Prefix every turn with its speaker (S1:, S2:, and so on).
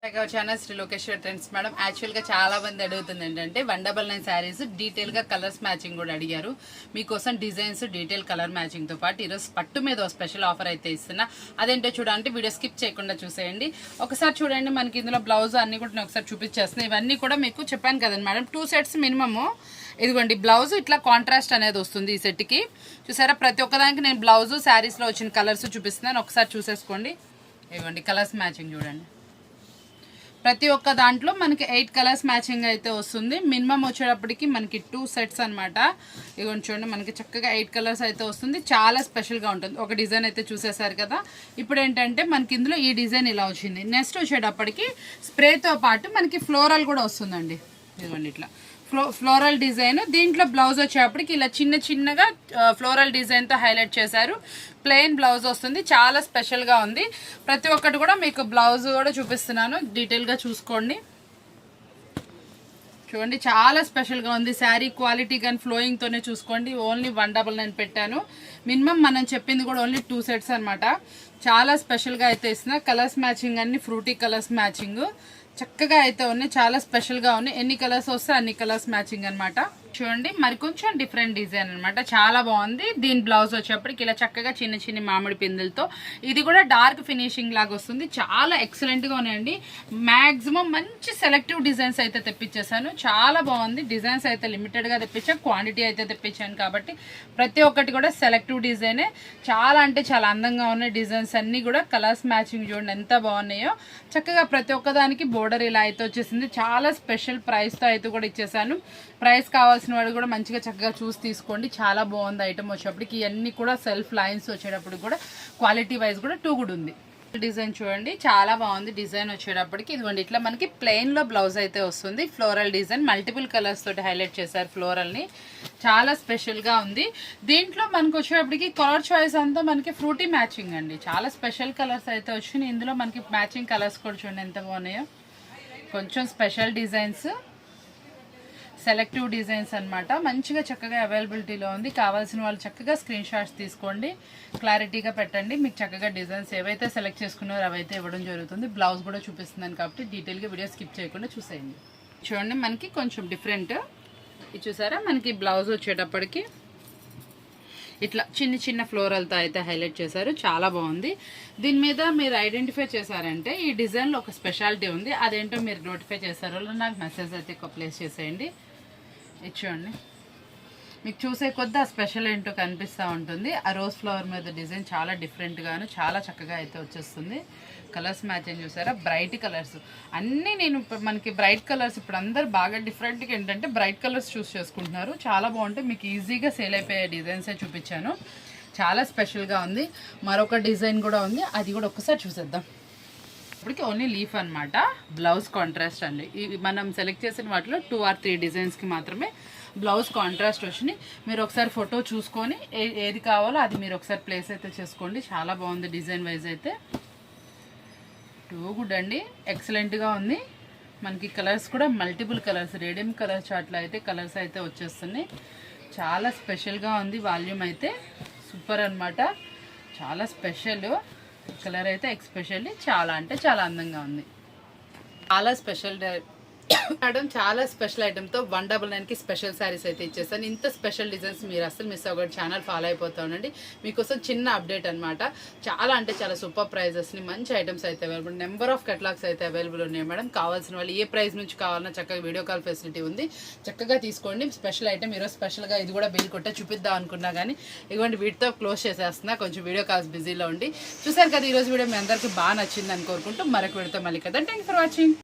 S1: Channel Shri Lokeshwar trends madam. యాక్చువల్గా చాలా మంది అడుగుతుంది ఏంటంటే 199 శారీస్ డీటెయిల్గా కలర్స్ మ్యాచింగ్ కూడా అడిగారు. మీకోసం డిజైన్స్ డీటెయిల్ కలర్ మ్యాచింగ్తో పాటు ఈరోజు పట్టు మీద స్పెషల్ ఆఫర్ అయితే ఇస్తున్నా. అదేంటో చూడాలంటే వీడియో స్కిప్ చేయకుండా చూసేయండి. ఒకసారి చూడండి, మనకి ఇందులో బ్లౌజ్ అన్ని కూడా నేను ఒకసారి చూపించేస్తున్నాను. ఇవన్నీ కూడా మీకు చెప్పాను కదండి మేడం, 2 సెట్స్ మినిమము. ఇదిగోండి బ్లౌజ్ ఇట్లా కాంట్రాస్ట్ అనేది వస్తుంది ఈ సెట్కి. చూసారా, ప్రతి ఒక్కదానికి నేను బ్లౌజ్ శారీస్లో వచ్చిన కలర్స్ చూపిస్తున్నాను. ఒకసారి చూసేసుకోండి. ఇదిగోండి కలర్స్ మ్యాచింగ్ చూడండి. ప్రతి ఒక్క దాంట్లో మనకి 8 కలర్స్ మ్యాచింగ్ అయితే వస్తుంది. మినిమం వచ్చేటప్పటికి మనకి 2 సెట్స్ అనమాట. ఇదిగోండి చూడండి, మనకి చక్కగా 8 కలర్స్ అయితే వస్తుంది. చాలా స్పెషల్గా ఉంటుంది. ఒక డిజైన్ అయితే చూసేసారు కదా. ఇప్పుడు ఏంటంటే మనకి ఇందులో ఈ డిజైన్ ఇలా వచ్చింది. నెక్స్ట్ వచ్చేటప్పటికి స్ప్రేతో పాటు మనకి ఫ్లోరల్ కూడా వస్తుందండి. ఇదిగోండి ఇట్లా ఫ్లోరల్ డిజైన్. దీంట్లో బ్లౌజ్ వచ్చేటప్పటికి ఇలా చిన్నగా ఫ్లోరల్ డిజైన్తో హైలైట్ చేశారు. ప్లెయిన్ బ్లౌజ్ వస్తుంది. చాలా స్పెషల్గా ఉంది. ప్రతి ఒక్కటి కూడా మీకు బ్లౌజ్ కూడా చూపిస్తున్నాను, డీటెయిల్గా చూసుకోండి. చూడండి, చాలా స్పెషల్గా ఉంది. శారీ క్వాలిటీ కానీ ఫ్లోయింగ్తోనే చూసుకోండి. ఓన్లీ 199 పెట్టాను. మినిమం మనం చెప్పింది కూడా ఓన్లీ 2 సెట్స్ అనమాట. చాలా స్పెషల్గా అయితే ఇస్తున్నా. కలర్స్ మ్యాచింగ్ అన్ని ఫ్రూటీ కలర్స్ మ్యాచింగ్ చక్కగా అయితే ఉన్నాయి. చాలా స్పెషల్గా ఉన్నాయి. ఎన్ని కలర్స్ వస్తే అన్ని కలర్స్ మ్యాచింగ్ అనమాట. చూడండి, మరి కొంచెం డిఫరెంట్ డిజైన్ అనమాట. చాలా బాగుంది. దీని బ్లౌజ్ వచ్చేప్పటికి ఇలా చక్కగా చిన్న మామిడి పిందులతో, ఇది కూడా డార్క్ ఫినిషింగ్ లాగా వస్తుంది. చాలా ఎక్సలెంట్గా ఉన్నాయండి. మ్యాక్సిమం మంచి సెలెక్టివ్ డిజైన్స్ అయితే తెప్పించేసాను. చాలా బాగుంది. డిజైన్స్ అయితే లిమిటెడ్గా తెప్పించాను, క్వాంటిటీ అయితే తెప్పించాను కాబట్టి ప్రతి ఒక్కటి కూడా సెలెక్టివ్ డిజైనే. చాలా అంటే చాలా అందంగా ఉన్నాయి డిజైన్స్ అన్నీ కూడా. కలర్స్ మ్యాచింగ్ చూడండి ఎంత బాగున్నాయో. చక్కగా ప్రతి ఒక్కదానికి బోర్డర్ ఇలా అయితే వచ్చేసింది. చాలా స్పెషల్ ప్రైస్తో అయితే కూడా ఇచ్చేసాను. ప్రైస్ కావాల్సిన వాడు కూడా మంచిగా చక్కగా చూసి తీసుకోండి. చాలా బాగుంది ఐటమ్ వచ్చేటప్పటికి. ఇవన్నీ కూడా సెల్ఫ్ లైన్స్ వచ్చేటప్పుడు కూడా క్వాలిటీ వైజ్ కూడా 2 కూడా ఉంది. డిజైన్ చూడండి, చాలా బాగుంది. డిజైన్ వచ్చేటప్పటికి ఇదిగోండి ఇట్లా మనకి ప్లెయిన్ లో బ్లౌజ్ అయితే వస్తుంది. ఫ్లోరల్ డిజైన్ మల్టిపుల్ కలర్స్ తోటి హైలైట్ చేశారు ఫ్లోరల్ ని. చాలా స్పెషల్ గా ఉంది. దీంట్లో మనకు వచ్చేటప్పటికి కలర్ చాయిస్ అంతా మనకి ఫ్రూటీ మ్యాచింగ్ అండి. చాలా స్పెషల్ కలర్స్ అయితే వచ్చినాయి. ఇందులో మనకి మ్యాచింగ్ కలర్స్ కూడా చూడండి ఎంత బాగున్నాయో. కొంచెం స్పెషల్ డిజైన్స్, సెలెక్టివ్ డిజైన్స్ అనమాట. మంచిగా చక్కగా అవైలబిలిటీలో ఉంది. కావాల్సిన వాళ్ళు చక్కగా స్క్రీన్ షాట్స్ తీసుకోండి, క్లారిటీగా పెట్టండి. మీకు చక్కగా డిజైన్స్ ఏవైతే సెలెక్ట్ చేసుకున్నారో అవైతే ఇవ్వడం జరుగుతుంది. బ్లౌజ్ కూడా చూపిస్తున్నాను కాబట్టి డీటెయిల్గా వీడియో స్కిప్ చేయకుండా చూసేయండి. చూడండి, మనకి కొంచెం డిఫరెంట్. ఇది చూసారా, మనకి బ్లౌజ్ వచ్చేటప్పటికి ఇట్లా చిన్న ఫ్లోరల్తో అయితే హైలైట్ చేశారు. చాలా బాగుంది. దీని మీద మీరు ఐడెంటిఫై చేశారంటే ఈ డిజైన్లో ఒక స్పెషాలిటీ ఉంది. అదేంటో మీరు నోటిఫై చేశారో నాకు మెసేజ్ అయితే ప్లేస్ చేసేయండి. ఇచ్చేయండి, మీకు చూసే కొద్ది ఆ స్పెషల్ ఏంటో కనిపిస్తూ ఉంటుంది. ఆ రోజ్ ఫ్లవర్ మీద డిజైన్ చాలా డిఫరెంట్గాను చాలా చక్కగా అయితే వచ్చేస్తుంది. కలర్స్ మ్యాచింగ్ చూసారా, బ్రైట్ కలర్స్ అన్నీ. నేను మనకి బ్రైట్ కలర్స్ ఇప్పుడు అందరు బాగా డిఫరెంట్గా ఏంటంటే బ్రైట్ కలర్స్ చూస్ చేసుకుంటున్నారు. చాలా బాగుంటాయి. మీకు ఈజీగా సేల్ అయిపోయే డిజైన్సే చూపించాను. చాలా స్పెషల్గా ఉంది. మరొక డిజైన్ కూడా ఉంది, అది కూడా ఒక్కసారి చూసేద్దాం. ఇప్పటికి ఓన్లీ లీఫ్ అనమాట. బ్లౌజ్ కాంట్రాస్ట్ అండి. మనం సెలెక్ట్ చేసిన వాటిలో 2 or 3 డిజైన్స్కి మాత్రమే బ్లౌజ్ కాంట్రాస్ట్ వచ్చినాయి. మీరు ఒకసారి ఫోటో చూసుకొని ఏది కావాలో అది మీరు ఒకసారి ప్లేస్ అయితే చేసుకోండి. చాలా బాగుంది డిజైన్ వైజ్ అయితే. 2 గుడ్ అండి, ఎక్సలెంట్గా ఉంది. మనకి కలర్స్ కూడా మల్టిపుల్ కలర్స్, రేడియం కలర్ చార్ట్లో అయితే కలర్స్ అయితే వచ్చేస్తున్నాయి. చాలా స్పెషల్గా ఉంది. వాల్యూమ్ అయితే సూపర్ అనమాట. చాలా స్పెషల్ కలర్ అయితే ఎక్స్పెషల్లీ చాలా అంటే చాలా అందంగా ఉంది. చాలా స్పెషల్ మేడం, చాలా స్పెషల్ ఐటమ్తో 199కి స్పెషల్ శారీస్ అయితే ఇచ్చేస్తాను. ఇంత స్పెషల్ డిజైన్స్ మీరు అసలు మిస్ అవ్వకూడదు. ఛానల్ ఫాలో అయిపోతా ఉండండి. మీకోసం చిన్న అప్డేట్ అనమాట. చాలా అంటే చాలా సూపర్ ప్రైజెస్ని మంచి ఐటమ్స్ అయితే అవైలబుల్. నెంబర్ ఆఫ్ కెటలాగ్స్ అయితే అవైలబుల్ ఉన్నాయి మేడం. కావాల్సిన వాళ్ళు ఏ ప్రైస్ నుంచి కావాలన్నా చక్కగా వీడియో కాల్ ఫెసిలిటీ ఉంది. చక్కగా తీసుకోండి. స్పెషల్ ఐటమ్ ఈరోజు స్పెషల్గా ఇది కూడా బిల్ కొట్టే చూపిద్దాం అనుకున్నా కానీ ఇటువంటి వీటితో క్లోజ్ చేసేస్తున్నా. కొంచెం వీడియో కాల్స్ బిజీలో ఉండి. చూసారు కదా, ఈరోజు వీడియో మీ అందరికీ బాగా నచ్చిందని కోరుకుంటూ మరొక వీడియోతో మళ్ళీ కదా. Thank you for watching.